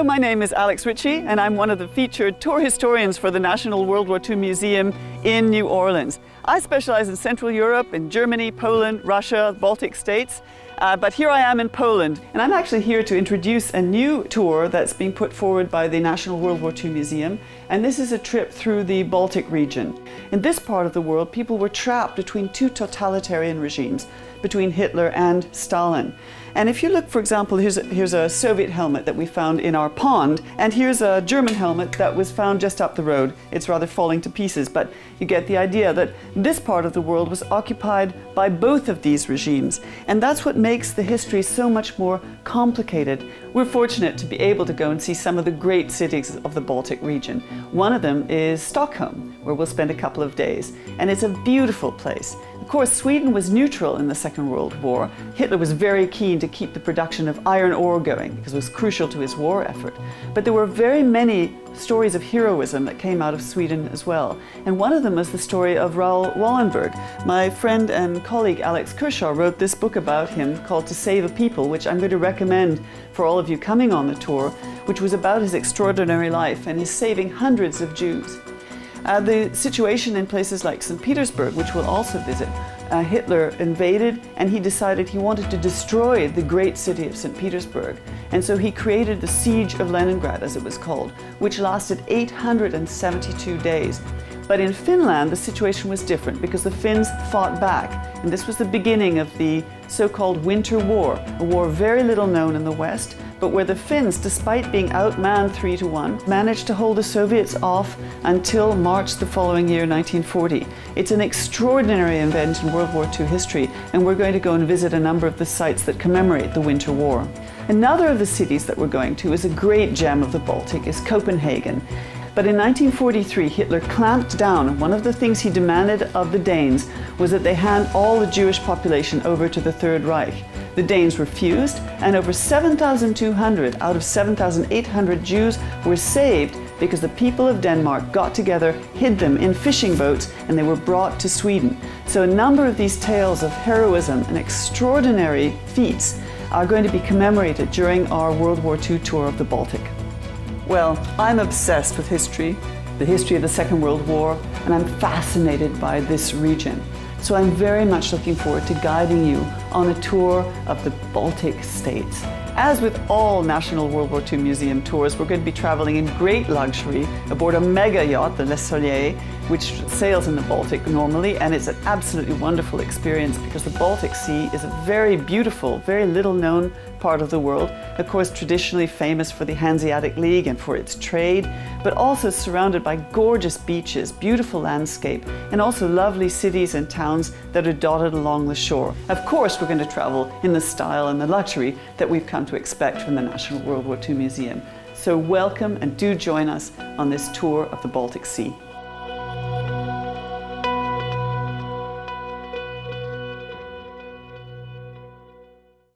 my name is Alex Ritchie and I'm one of the featured tour historians for the National World War II Museum in New Orleans. I specialize in Central Europe, in Germany, Poland, Russia, Baltic states, but here I am in Poland, and I'm actually here to introduce a new tour that's being put forward by the National World War II Museum, and this is a trip through the Baltic region. In this part of the world, people were trapped between two totalitarian regimes, between Hitler and Stalin. And if you look, for example, here's a Soviet helmet that we found in our pond, and here's a German helmet that was found just up the road. It's rather falling to pieces, but you get the idea that this part of the world was occupied by both of these regimes. And that's what makes the history so much more complicated. We're fortunate to be able to go and see some of the great cities of the Baltic region. One of them is Stockholm, where we'll spend a couple of days. And it's a beautiful place. Of course, Sweden was neutral in the Second World War. Hitler was very keen to keep the production of iron ore going because it was crucial to his war effort. But there were very many stories of heroism that came out of Sweden as well. And one of them is the story of Raoul Wallenberg. My friend and colleague Alex Kershaw wrote this book about him called To Save a People, which I'm going to recommend for all of you coming on the tour, which was about his extraordinary life and his saving hundreds of Jews. The situation in places like St. Petersburg, which we'll also visit, Hitler invaded and he decided he wanted to destroy the great city of St. Petersburg. And so he created the Siege of Leningrad, as it was called, which lasted 872 days. But in Finland, the situation was different because the Finns fought back. And this was the beginning of the so-called Winter War, a war very little known in the West, but where the Finns, despite being outmanned 3-1, managed to hold the Soviets off until March the following year, 1940. It's an extraordinary event in World War II history, and we're going to go and visit a number of the sites that commemorate the Winter War. Another of the cities that we're going to is a great gem of the Baltic, is Copenhagen. But in 1943, Hitler clamped down, and one of the things he demanded of the Danes was that they hand all the Jewish population over to the Third Reich. The Danes refused, and over 7,200 out of 7,800 Jews were saved because the people of Denmark got together, hid them in fishing boats, and they were brought to Sweden. So a number of these tales of heroism and extraordinary feats are going to be commemorated during our World War II tour of the Baltic. Well, I'm obsessed with history, the history of the Second World War, and I'm fascinated by this region. So I'm very much looking forward to guiding you on a tour of the Baltic states. As with all National World War II Museum tours, we're going to be traveling in great luxury aboard a mega yacht, the Le Soleil, which sails in the Baltic normally, and it's an absolutely wonderful experience because the Baltic Sea is a very beautiful, very little known part of the world. Of course, traditionally famous for the Hanseatic League and for its trade, but also surrounded by gorgeous beaches, beautiful landscape, and also lovely cities and towns that are dotted along the shore. Of course, we're going to travel in the style and the luxury that we've come to expect from the National World War II Museum. So welcome and do join us on this tour of the Baltic Sea.